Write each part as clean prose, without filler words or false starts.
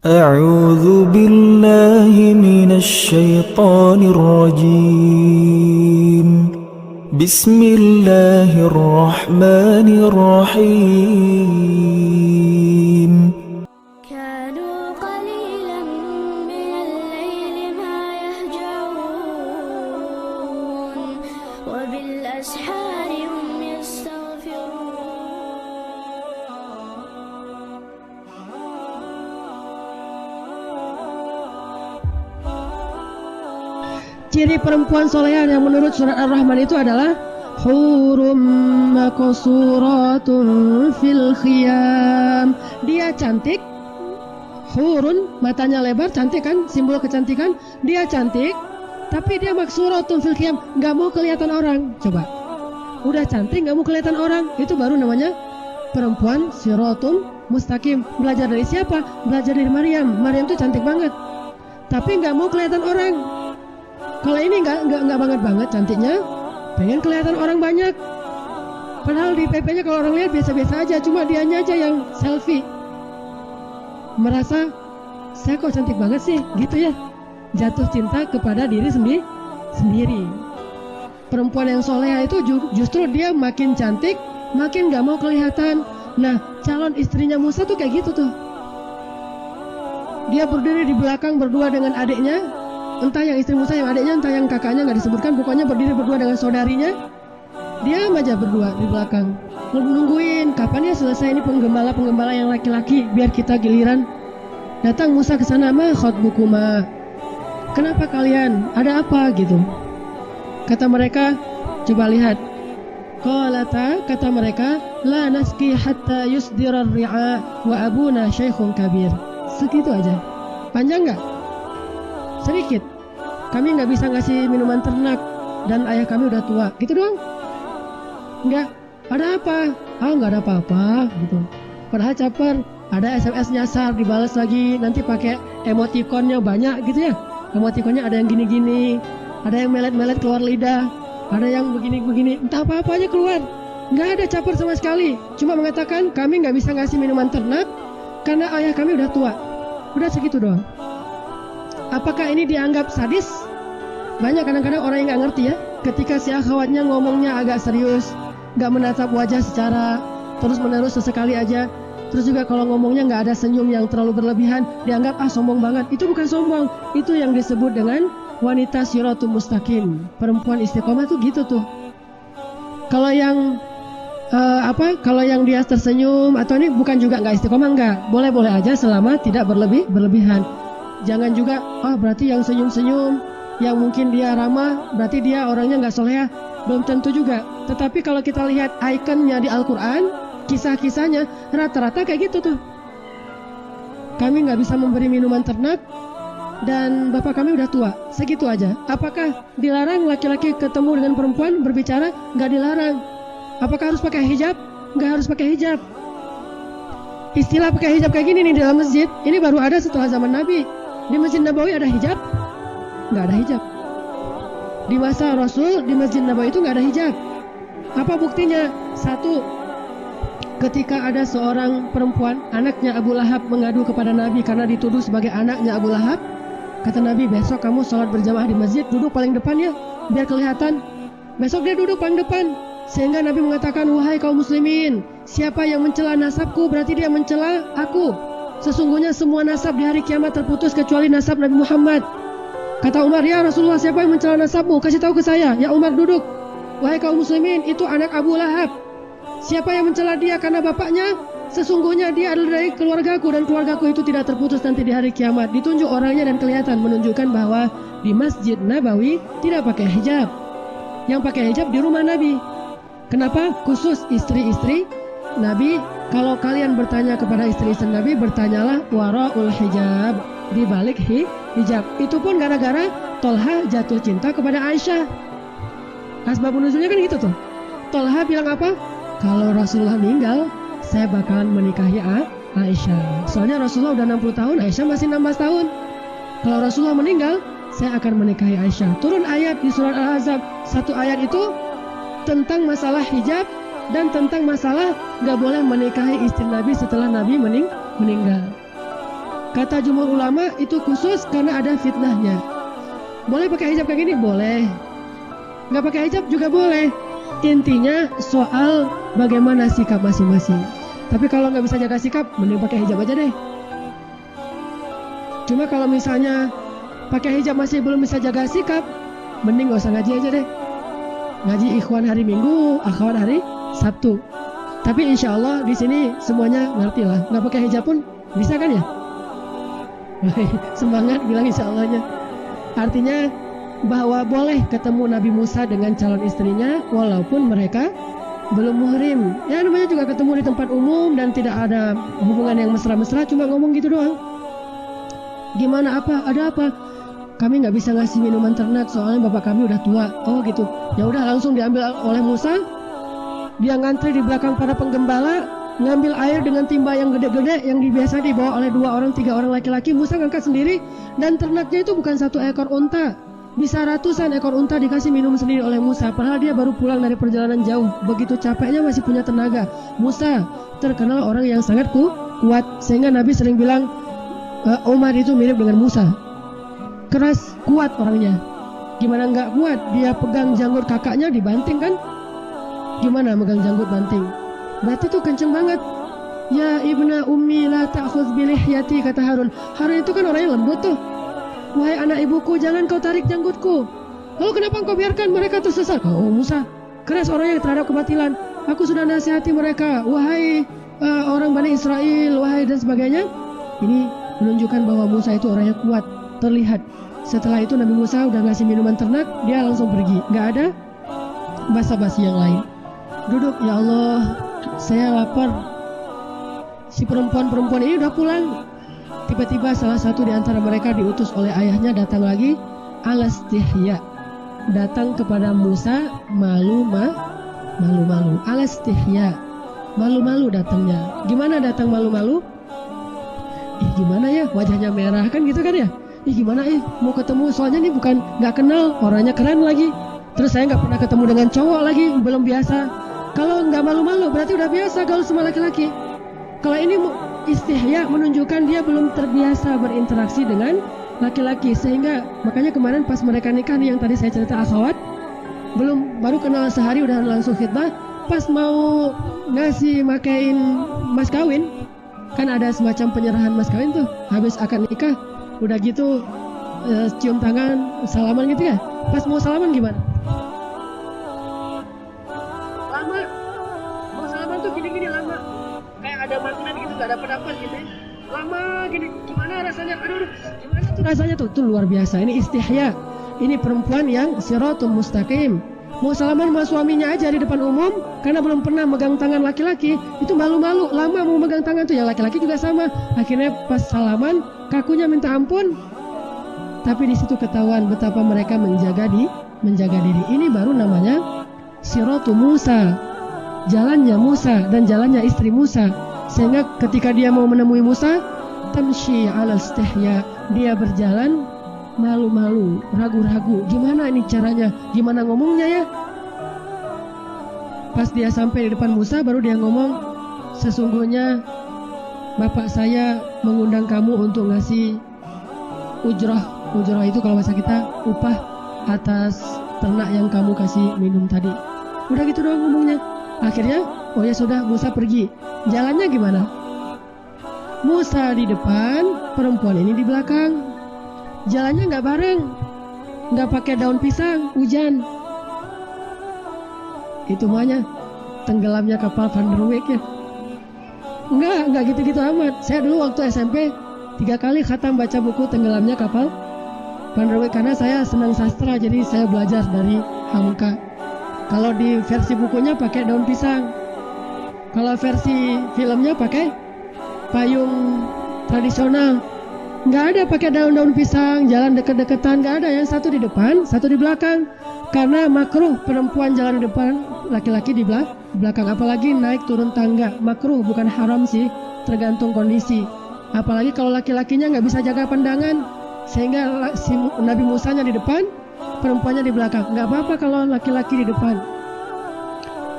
أعوذ بالله من الشيطان الرجيم بسم الله الرحمن الرحيم كانوا قليلا من الليل ما يهجعون وبالأسحار هم يستغفرون. Ciri perempuan soleha yang menurut surat Ar-Rahman itu adalah hurum maqsuratun fil khiyam. Dia cantik, hurun, matanya lebar, cantik kan, simbol kecantikan. Dia cantik, tapi dia maksuratun fil khiyam, nggak mau kelihatan orang. Coba, udah cantik nggak mau kelihatan orang, itu baru namanya perempuan siratum mustaqim. Belajar dari siapa? Belajar dari Maryam. Maryam tuh cantik banget, tapi nggak mau kelihatan orang. Kalau ini nggak banget cantiknya, pengen kelihatan orang banyak. Padahal di PP-nya kalau orang lihat biasa-biasa aja, cuma dianya aja yang selfie. Merasa saya kok cantik banget sih, gitu ya. Jatuh cinta kepada diri sendiri. Perempuan yang soleha itu justru dia makin cantik, makin nggak mau kelihatan. Nah, calon istrinya Musa tuh kayak gitu tuh. Dia berdiri di belakang berdua dengan adiknya. Entah yang istri Musa, yang adiknya, entah yang kakaknya, nggak disebutkan. Pokoknya berdiri berdua dengan saudarinya. Diam aja berdua di belakang, nungguin kapan ya selesai ini penggembala yang laki-laki, biar kita giliran. Datang Musa ke sana, ma khotbukuma, kenapa kalian, ada apa gitu. Kata mereka, coba lihat. Qalata, kata mereka, la naski hatta yusdirar ri'a wa abuna syekhun kabir. Segitu aja. Panjang nggak? Sedikit. Kami nggak bisa ngasih minuman ternak dan ayah kami udah tua. Gitu doang. Enggak. Ada apa? Nggak ada apa-apa gitu. Padahal caper, ada SMS nyasar dibalas lagi, nanti pakai emotikonnya banyak gitu ya. Emotikonnya ada yang gini-gini, ada yang melet-melet keluar lidah, ada yang begini-begini, entah apa-apa aja keluar. Nggak ada caper sama sekali. Cuma mengatakan kami nggak bisa ngasih minuman ternak karena ayah kami udah tua. Udah segitu doang. Apakah ini dianggap sadis? Banyak kadang-kadang orang yang nggak ngerti ya. Ketika si akhwatnya ngomongnya agak serius, nggak menatap wajah secara terus-menerus sesekali aja. Terus juga kalau ngomongnya nggak ada senyum yang terlalu berlebihan, dianggap sombong banget. Itu bukan sombong, itu yang disebut dengan wanita siratul mustaqim. Perempuan istiqomah tuh gitu tuh. Kalau yang kalau yang dia tersenyum atau ini bukan juga nggak istiqomah, nggak. Boleh-boleh aja selama tidak berlebihan. Jangan juga, berarti yang senyum-senyum, yang mungkin dia ramah, berarti dia orangnya nggak soleha. Belum tentu juga. Tetapi kalau kita lihat ikonnya di Al-Quran, kisah-kisahnya, rata-rata kayak gitu tuh. Kami nggak bisa memberi minuman ternak, dan bapak kami udah tua. Segitu aja. Apakah dilarang laki-laki ketemu dengan perempuan berbicara? Nggak dilarang. Apakah harus pakai hijab? Nggak harus pakai hijab. Istilah pakai hijab kayak gini nih di dalam masjid, ini baru ada setelah zaman Nabi. Di Masjid Nabawi ada hijab? Nggak ada hijab. Di masa Rasul, di Masjid Nabawi itu nggak ada hijab. Apa buktinya? Satu, ketika ada seorang perempuan, anaknya Abu Lahab mengadu kepada Nabi karena dituduh sebagai anaknya Abu Lahab. Kata Nabi, besok kamu sholat berjamaah di masjid, duduk paling depan ya, biar kelihatan. Besok dia duduk paling depan. Sehingga Nabi mengatakan, wahai kaum muslimin, siapa yang mencela nasabku berarti dia mencela aku. Sesungguhnya semua nasab di hari kiamat terputus kecuali nasab Nabi Muhammad. Kata Umar, ya Rasulullah, siapa yang mencela nasabmu? Kasih tahu ke saya. Ya Umar, duduk. Wahai kaum muslimin, itu anak Abu Lahab. Siapa yang mencela dia karena bapaknya? Sesungguhnya dia adalah dari keluargaku, dan keluargaku itu tidak terputus nanti di hari kiamat. Ditunjuk orangnya dan kelihatan, menunjukkan bahwa di Masjid Nabawi tidak pakai hijab. Yang pakai hijab di rumah Nabi. Kenapa? Khusus istri-istri Nabi. Kalau kalian bertanya kepada istri-istri Nabi, bertanyalah waraul hijab, di balik hijab. Itu pun gara-gara Tolha jatuh cinta kepada Aisyah. Asbabun nuzulnya kan gitu tuh. Tolha bilang apa? Kalau Rasulullah meninggal, saya bakalan menikahi Aisyah. Soalnya Rasulullah udah 60 tahun, Aisyah masih 16 tahun. Kalau Rasulullah meninggal, saya akan menikahi Aisyah. Turun ayat di surat Al-Ahzab. Satu ayat itu tentang masalah hijab dan tentang masalah gak boleh menikahi istri Nabi setelah Nabi meninggal. Kata jumhur ulama itu khusus karena ada fitnahnya. Boleh pakai hijab kayak gini? Boleh. Nggak pakai hijab juga boleh. Intinya soal bagaimana sikap masing-masing. Tapi kalau nggak bisa jaga sikap, mending pakai hijab aja deh. Cuma kalau misalnya pakai hijab masih belum bisa jaga sikap, mending nggak usah ngaji aja deh. Ngaji ikhwan hari Minggu, akhwat hari Sabtu. Tapi insya Allah di sini semuanya ngerti lah. Nggak pakai hijab pun bisa kan ya? Semangat bilang insya Allahnya. Artinya bahwa boleh ketemu Nabi Musa dengan calon istrinya walaupun mereka belum muhrim. Ya namanya juga ketemu di tempat umum dan tidak ada hubungan yang mesra-mesra, cuma ngomong gitu doang. Gimana apa? Ada apa? Kami nggak bisa ngasih minuman ternak soalnya bapak kami udah tua. Oh gitu. Ya udah langsung diambil oleh Musa. Dia ngantri di belakang para penggembala, ngambil air dengan timba yang gede-gede yang biasa dibawa oleh 2 orang 3 orang laki-laki. Musa ngangkat sendiri dan ternaknya itu bukan 1 ekor unta. Bisa ratusan ekor unta dikasih minum sendiri oleh Musa. Padahal dia baru pulang dari perjalanan jauh. Begitu capeknya masih punya tenaga. Musa terkenal orang yang sangat kuat. Sehingga Nabi sering bilang Umar itu mirip dengan Musa. Keras, kuat orangnya. Gimana nggak kuat? Dia pegang janggut kakaknya dibanting kan? Gimana megang janggut banting? Berarti tuh kenceng banget. Ya ibna ummi la ta'khudz bi lihyati, kata Harun. Harun itu kan orangnya lembut tuh. Wahai anak ibuku, jangan kau tarik janggutku. Lalu kenapa engkau biarkan mereka tersesat? Oh Musa, keras orangnya terhadap kebatilan. Aku sudah nasihati mereka. Wahai orang Bani Israel, wahai dan sebagainya. Ini menunjukkan bahwa Musa itu orangnya kuat, terlihat. Setelah itu Nabi Musa udah ngasih minuman ternak, dia langsung pergi. Gak ada basa-basi yang lain. Duduk, ya Allah, saya lapar. Si perempuan-perempuan ini udah pulang. Tiba-tiba salah satu di antara mereka diutus oleh ayahnya datang lagi, alastihya, datang kepada Musa malu-malu, alastihya, malu-malu datangnya. Gimana datang malu-malu? Gimana ya, wajahnya merah kan gitu kan ya? Gimana mau ketemu, soalnya nih bukan nggak kenal, orangnya keren lagi. Terus saya nggak pernah ketemu dengan cowok lagi, belum biasa. Kalau nggak malu-malu berarti udah biasa gaul sama laki-laki. Kalau ini istihya menunjukkan dia belum terbiasa berinteraksi dengan laki-laki, sehingga makanya kemarin pas mereka nikah nih yang tadi saya cerita akhwat, baru kenal sehari udah langsung khitbah. Pas mau ngasih makain mas kawin, kan ada semacam penyerahan mas kawin tuh, habis akad nikah, udah gitu cium tangan, salaman gitu ya. Pas mau salaman gimana? Lama, mau salaman tuh gini-gini lama, kayak ada magnet gitu, gak dapat gitu ya. Lama gini, gimana rasanya? Aduh, gimana tuh rasanya tuh? Tuh luar biasa. Ini istihya. Ini perempuan yang siratul mustaqim. Mau salaman sama suaminya aja di depan umum, karena belum pernah megang tangan laki-laki, itu malu-malu. Lama mau megang tangan tuh, yang laki-laki juga sama. Akhirnya pas salaman, kakunya minta ampun. Tapi di situ ketahuan betapa mereka menjaga diri. Ini baru namanya siratul Musa. Jalannya Musa dan jalannya istri Musa. Sehingga ketika dia mau menemui Musa, tamshi ala istihya, dia berjalan malu-malu, ragu-ragu. Gimana ini caranya? Gimana ngomongnya ya? Pas dia sampai di depan Musa, baru dia ngomong, sesungguhnya bapak saya mengundang kamu untuk ngasih ujrah. Ujrah itu kalau bahasa kita upah atas ternak yang kamu kasih minum tadi. Udah gitu doang ngomongnya. Akhirnya, oh ya sudah, Musa pergi. Jalannya gimana? Musa di depan, perempuan ini di belakang. Jalannya nggak bareng, nggak pakai daun pisang, hujan. Itu makanya tenggelamnya kapal Van der Wijk ya. Nggak gitu-gitu amat. Saya dulu waktu SMP 3 kali khatam baca buku tenggelamnya kapal Van der Wijk, karena saya senang sastra, jadi saya belajar dari Hamka. Kalau di versi bukunya pakai daun pisang, kalau versi filmnya pakai payung tradisional. Nggak ada pakai daun-daun pisang, jalan deket-deketan, nggak ada. Yang satu di depan, satu di belakang. Karena makruh perempuan jalan di depan, laki-laki di belakang. Apalagi naik turun tangga, makruh, bukan haram sih, tergantung kondisi. Apalagi kalau laki-lakinya nggak bisa jaga pandangan, sehingga si Nabi Musanya di depan, perempuannya di belakang. Nggak apa-apa kalau laki-laki di depan.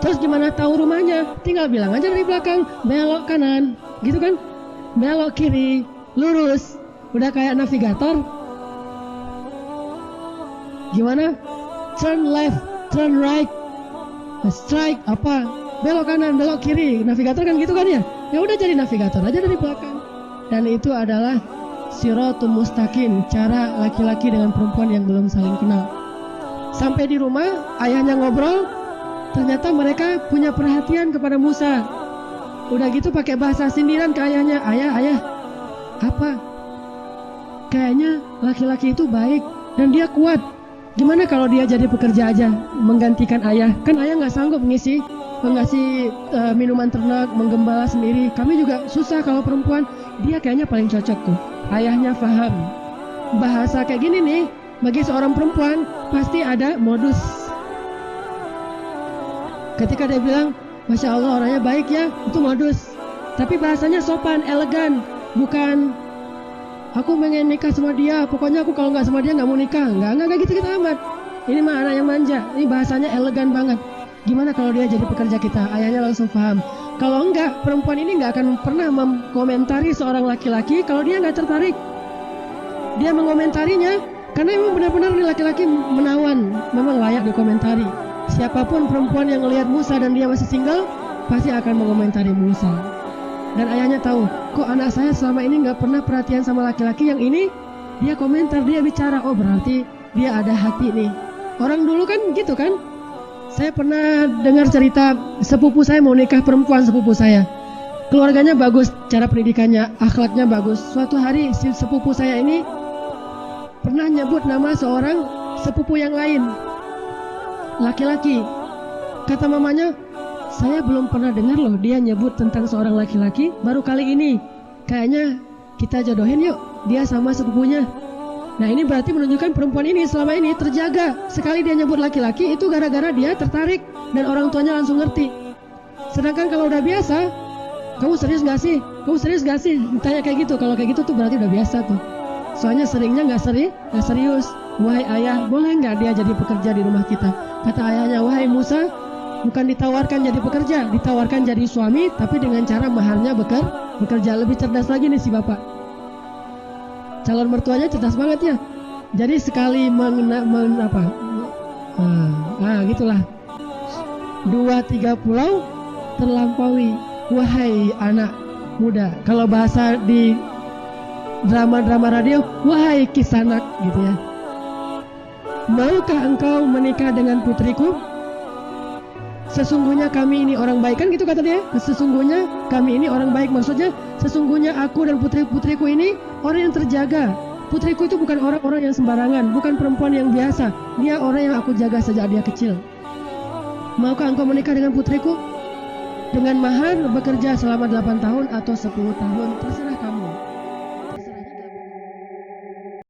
Terus gimana tahu rumahnya? Tinggal bilang aja dari belakang, belok kanan, gitu kan? Belok kiri. lurus, udah kayak navigator. Gimana? Turn left, turn right, strike apa? Belok kanan, belok kiri. Navigator kan gitu kan ya? Ya udah jadi navigator aja dari belakang. Dan itu adalah siratul mustaqim, cara laki-laki dengan perempuan yang belum saling kenal. Sampai di rumah, ayahnya ngobrol, ternyata mereka punya perhatian kepada Musa. Udah gitu pakai bahasa sindiran ke ayahnya, ayah, apa? Kayaknya laki-laki itu baik dan dia kuat. Gimana kalau dia jadi pekerja aja, menggantikan ayah? Kan ayah nggak sanggup ngasih minuman ternak, menggembala sendiri. Kami juga susah kalau perempuan. Dia kayaknya paling cocok tuh. Ayahnya paham. Bahasa kayak gini nih, bagi seorang perempuan pasti ada modus. Ketika dia bilang, Masya Allah orangnya baik ya, itu modus. Tapi bahasanya sopan, elegan, bukan aku pengen nikah sama dia, pokoknya aku kalau nggak sama dia nggak mau nikah. Nggak gitu amat. Ini mah anak yang manja. Ini bahasanya elegan banget. Gimana kalau dia jadi pekerja kita? Ayahnya langsung paham. Kalau enggak, perempuan ini nggak akan pernah mengomentari seorang laki-laki kalau dia nggak tertarik. Dia mengomentarinya karena memang benar-benar nih laki-laki menawan, memang layak dikomentari. Siapapun perempuan yang melihat Musa dan dia masih single, pasti akan mengomentari Musa. Dan ayahnya tahu, kok anak saya selama ini nggak pernah perhatian sama laki-laki, yang ini dia komentar, dia bicara, oh berarti dia ada hati nih. Orang dulu kan gitu kan. Saya pernah dengar cerita sepupu saya mau nikah perempuan sepupu saya. Keluarganya bagus, cara pendidikannya, akhlaknya bagus. Suatu hari si sepupu saya ini pernah nyebut nama seorang sepupu yang lain, laki-laki. Kata mamanya, saya belum pernah dengar loh dia nyebut tentang seorang laki-laki, baru kali ini. Kayaknya kita jodohin yuk dia sama sepupunya. Nah ini berarti menunjukkan perempuan ini selama ini terjaga. Sekali dia nyebut laki-laki itu gara-gara dia tertarik dan orang tuanya langsung ngerti. Sedangkan kalau udah biasa, kamu serius gak sih? Kamu serius gak sih? Tanya kayak gitu. Kalau kayak gitu tuh berarti udah biasa tuh. Soalnya seringnya gak serius. Wahai ayah, boleh gak dia jadi pekerja di rumah kita? Kata ayahnya, wahai Musa, bukan ditawarkan jadi pekerja, ditawarkan jadi suami, tapi dengan cara maharnya bekerja. Lebih cerdas lagi nih si bapak. Calon mertuanya cerdas banget ya. Jadi sekali gitulah. 2-3 pulau terlampaui. Wahai anak muda. Kalau bahasa di drama-drama radio, wahai kisanak gitu ya. Maukah engkau menikah dengan putriku? Sesungguhnya kami ini orang baik, kan gitu kata dia. Sesungguhnya kami ini orang baik, maksudnya sesungguhnya aku dan putri-putriku ini orang yang terjaga. Putriku itu bukan orang-orang yang sembarangan, bukan perempuan yang biasa. Dia orang yang aku jaga sejak dia kecil. Maukah engkau menikah dengan putriku? Dengan mahar bekerja selama 8 tahun atau 10 tahun, terserah kamu.